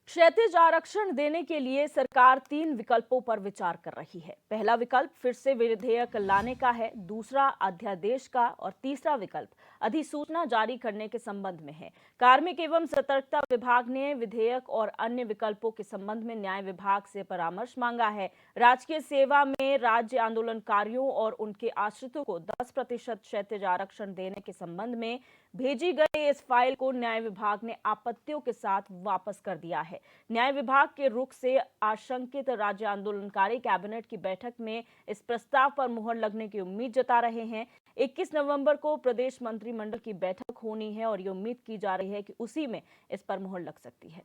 क्षैतिज आरक्षण देने के लिए सरकार 3 विकल्पों पर विचार कर रही है। पहला विकल्प फिर से विधेयक लाने का है, दूसरा अध्यादेश का और तीसरा विकल्प अधिसूचना जारी करने के संबंध में है। कार्मिक एवं सतर्कता विभाग ने विधेयक और अन्य विकल्पों के संबंध में न्याय विभाग से परामर्श मांगा है। राजकीय सेवा में राज्य आंदोलनकारियों और उनके आश्रितों को 10% क्षैतिज आरक्षण देने के संबंध में भेजी गई इस फाइल को न्याय विभाग ने आपत्तियों के साथ वापस कर दिया है। न्याय विभाग के रुख से आशंकित राज्य आंदोलनकारी कैबिनेट की बैठक में इस प्रस्ताव पर मुहर लगने की उम्मीद जता रहे हैं। 21 नवंबर को प्रदेश मंत्रिमंडल की बैठक होनी है और ये उम्मीद की जा रही है कि उसी में इस पर मुहर लग सकती है।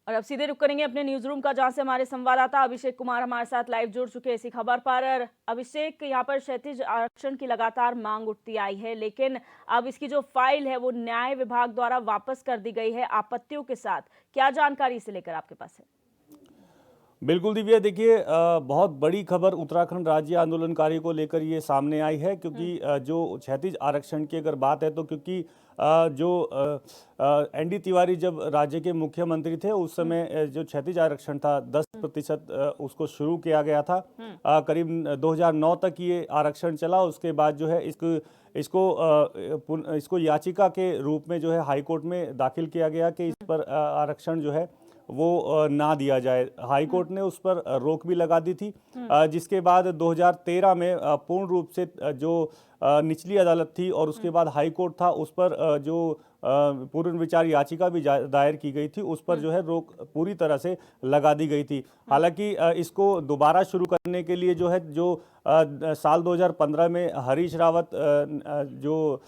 और अब सीधे रुक करेंगे अपने न्यूज रूम का, जहां से हमारे संवाददाता अभिषेक कुमार हमारे साथ लाइव जुड़ चुके हैं इसी खबर पर। अभिषेक, यहां पर क्षैतिज आरक्षण की लगातार मांग उठती आई है, लेकिन अब इसकी जो फाइल है वो न्याय विभाग द्वारा वापस कर दी गई है आपत्तियों के साथ। क्या जानकारी इसे लेकर आपके पास है? बिल्कुल दिव्या, देखिए बहुत बड़ी खबर उत्तराखंड राज्य आंदोलनकारियों को लेकर ये सामने आई है, क्योंकि जो क्षैतिज आरक्षण की अगर बात है तो क्योंकि एनडी तिवारी जब राज्य के मुख्यमंत्री थे उस समय जो क्षैतिज आरक्षण था 10% उसको शुरू किया गया था। करीब 2009 तक ये आरक्षण चला। उसके बाद जो है इसको याचिका के रूप में जो है हाई कोर्ट में दाखिल किया गया कि इस पर आरक्षण जो है वो ना दिया जाए। हाई कोर्ट ने उस पर रोक भी लगा दी थी, जिसके बाद 2013 में पूर्ण रूप से जो निचली अदालत थी और उसके बाद हाई कोर्ट था उस पर जो पुनर्विचार याचिका भी दायर की गई थी, उस पर जो है रोक पूरी तरह से लगा दी गई थी। हालांकि इसको दोबारा शुरू करने के लिए जो है साल 2015 में हरीश रावत जो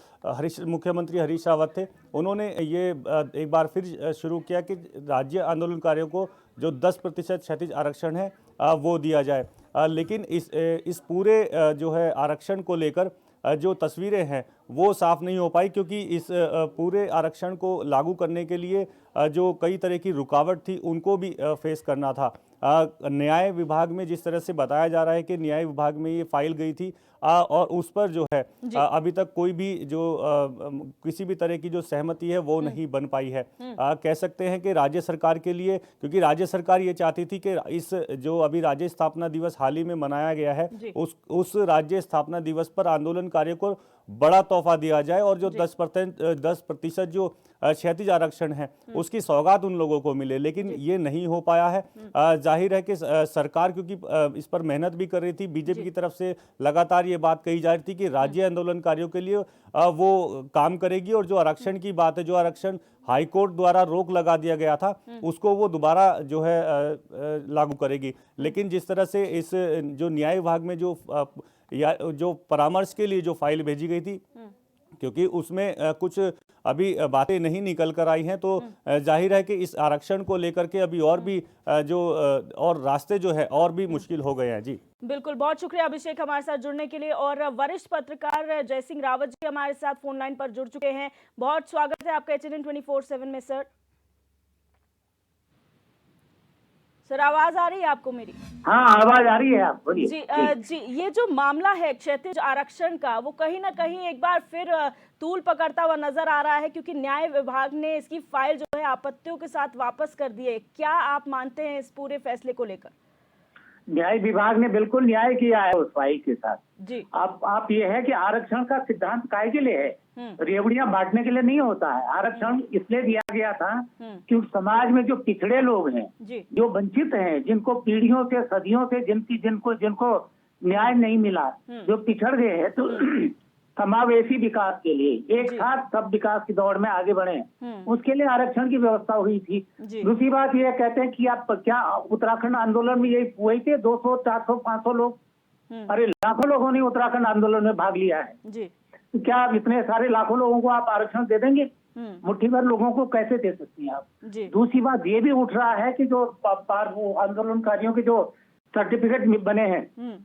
मुख्यमंत्री हरीश रावत थे, उन्होंने ये एक बार फिर शुरू किया कि राज्य आंदोलनकारियों को जो 10% क्षैतिज आरक्षण है वो दिया जाए। लेकिन इस पूरे जो है आरक्षण को लेकर जो तस्वीरें हैं वो साफ नहीं हो पाई, क्योंकि इस पूरे आरक्षण को लागू करने के लिए जो कई तरह की रुकावट थी उनको भी फेस करना था। न्याय विभाग में जिस तरह से बताया जा रहा है कि न्याय विभाग में ये फाइल गई थी और उस पर जो है अभी तक कोई भी जो किसी भी तरह की जो सहमति है वो नहीं बन पाई है। कह सकते हैं कि राज्य सरकार के लिए, क्योंकि राज्य सरकार ये चाहती थी कि इस जो अभी राज्य स्थापना दिवस हाल ही में मनाया गया है उस राज्य स्थापना दिवस पर आंदोलनकारियों को बड़ा तोहफा दिया जाए और जो 10% जो क्षैतिज आरक्षण है उसकी सौगात उन लोगों को मिले, लेकिन ये नहीं हो पाया है। जाहिर है कि सरकार क्योंकि इस पर मेहनत भी कर रही थी, बीजेपी की तरफ से लगातार ये बात कही जा रही थी कि राज्य आंदोलनकारियों के लिए वो काम करेगी और जो आरक्षण की बात है, जो आरक्षण हाईकोर्ट द्वारा रोक लगा दिया गया था उसको वो दोबारा जो है लागू करेगी। लेकिन जिस तरह से इस जो न्याय विभाग में जो परामर्श के लिए जो फाइल भेजी गई थी, क्योंकि उसमें कुछ अभी बातें नहीं निकल कर आई हैं, तो जाहिर है कि इस आरक्षण को लेकर के अभी और भी और रास्ते जो है और भी मुश्किल हो गए हैं। जी बिल्कुल, बहुत शुक्रिया अभिषेक हमारे साथ जुड़ने के लिए। और वरिष्ठ पत्रकार जयसिंह रावत जी हमारे साथ फोन लाइन पर जुड़ चुके हैं। बहुत स्वागत है आपका HNN 24/7 में। सर आवाज आ रही है आपको मेरी? हाँ, आवाज आ रही है, आप बोलिए। जी, ये जो मामला है क्षैतिज आरक्षण का, वो कहीं ना कहीं एक बार फिर तूल पकड़ता हुआ नजर आ रहा है, क्योंकि न्याय विभाग ने इसकी फाइल जो है आपत्तियों के साथ वापस कर दी है। क्या आप मानते हैं इस पूरे फैसले को लेकर? न्याय विभाग ने बिल्कुल न्याय किया है उस फाइल के साथ। जी आप ये है कि आरक्षण का सिद्धांत काय के लिए है? रेवड़ियां बांटने के लिए नहीं होता है। आरक्षण इसलिए दिया गया था कि समाज में जो पिछड़े लोग हैं, जो वंचित हैं, जिनको पीढ़ियों से सदियों से जिनको न्याय नहीं मिला, जो पिछड़ गए हैं, तो समावेशी विकास के लिए एक साथ सब विकास की दौड़ में आगे बढ़े, उसके लिए आरक्षण की व्यवस्था हुई थी। दूसरी बात ये कहते हैं कि आप क्या उत्तराखंड आंदोलन में यही हुए थे 200, 400, 500 लोग? अरे लाखों लोगों ने उत्तराखंड आंदोलन में भाग लिया है। क्या आप इतने सारे लाखों लोगों को आप आरक्षण दे देंगे? मुट्ठी भर लोगों को कैसे दे सकती हैं आप? दूसरी बात ये भी उठ रहा है कि जो आंदोलनकारियों के जो सर्टिफिकेट बने हैं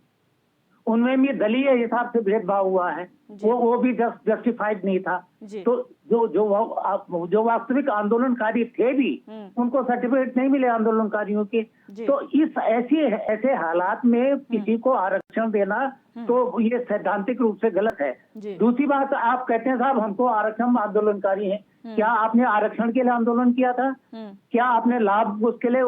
उनमें भी दलीय हिसाब से भेदभाव हुआ है, वो भी जस्टिफाइड नहीं था। तो जो वास्तविक आंदोलनकारी थे भी, उनको सर्टिफिकेट नहीं मिले आंदोलनकारियों के। तो इस ऐसे हालात में किसी को आरक्षण देना तो ये सैद्धांतिक रूप से गलत है। दूसरी बात, आप कहते हैं साहब हमको आरक्षण आंदोलनकारी हैं, क्या आपने आरक्षण के लिए आंदोलन किया था? क्या आपने लाभ उसके लिए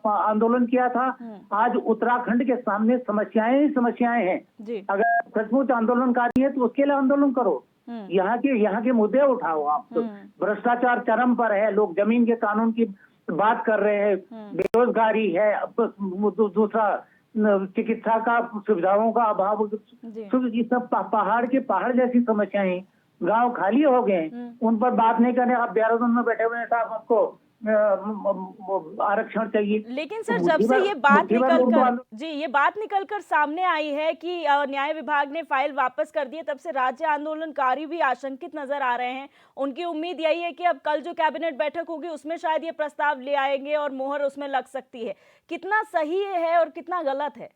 आंदोलन किया था? आज उत्तराखंड के सामने समस्याएं ही समस्याएं हैं। अगर सचमुच आंदोलनकारी है तो उसके लिए आंदोलन करो, यहाँ के मुद्दे उठाओ। आप तो भ्रष्टाचार चरम पर है, लोग जमीन के कानून की बात कर रहे हैं, बेरोजगारी है, दूसरा चिकित्सा का सुविधाओं का अभाव, ये सब पहाड़ जैसी समस्याएं, गांव खाली हो गए, उन पर बात नहीं करने। आप देहरादून में बैठे हुए हैं साहब, आपको आरक्षण चाहिए। लेकिन सर जब से ये बात निकल कर सामने आई है कि न्याय विभाग ने फाइल वापस कर दी है, तब से राज्य आंदोलनकारी भी आशंकित नजर आ रहे हैं। उनकी उम्मीद यही है कि अब कल जो कैबिनेट बैठक होगी उसमें शायद ये प्रस्ताव ले आएंगे और मोहर उसमें लग सकती है। कितना सही है और कितना गलत है?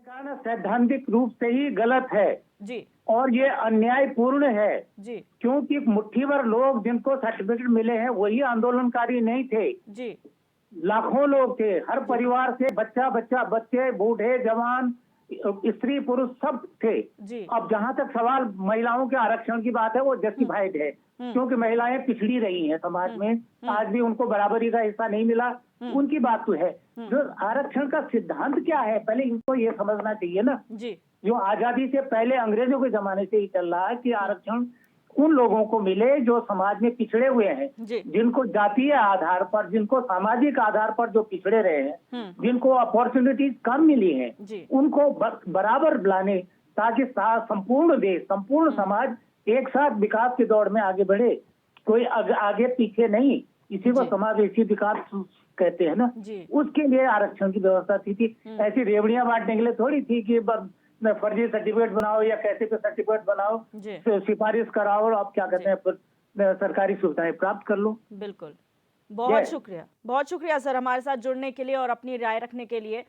सैद्धांतिक रूप से ही गलत है जी, और ये अन्यायपूर्ण है जी, क्योंकि मुट्ठी भर लोग जिनको सर्टिफिकेट मिले हैं वही आंदोलनकारी नहीं थे जी। लाखों लोग थे, हर परिवार से बच्चे बूढ़े जवान स्त्री पुरुष सब थे जी। अब जहां तक सवाल महिलाओं के आरक्षण की बात है वो जस्टिफाइड है, क्योंकि महिलाएं पिछड़ी रही हैं समाज में, आज भी उनको बराबरी का हिस्सा नहीं मिला, उनकी बात तो है। जो आरक्षण का सिद्धांत क्या है पहले इनको ये समझना चाहिए ना जी। जो आजादी से पहले अंग्रेजों के जमाने से ही चल रहा है कि आरक्षण उन लोगों को मिले जो समाज में पिछड़े हुए हैं, जिनको जातीय आधार पर, जिनको सामाजिक आधार पर जो पिछड़े रहे हैं, जिनको अपॉर्चुनिटीज कम मिली हैं, उनको बराबर लाने ताकि संपूर्ण देश, संपूर्ण समाज एक साथ विकास की दौड़ में आगे बढ़े, कोई आगे पीछे नहीं। इसी को समावेशी विकास कहते हैं ना। उसके लिए आरक्षण की व्यवस्था थी। ऐसी रेवड़ियां बांटने के लिए थोड़ी थी कि फर्जी सर्टिफिकेट बनाओ या कैसे पे सर्टिफिकेट बनाओ, सिफारिश कराओ और आप क्या कहते हैं सरकारी सुविधाएं प्राप्त कर लो। बिल्कुल, बहुत शुक्रिया सर हमारे साथ जुड़ने के लिए और अपनी राय रखने के लिए।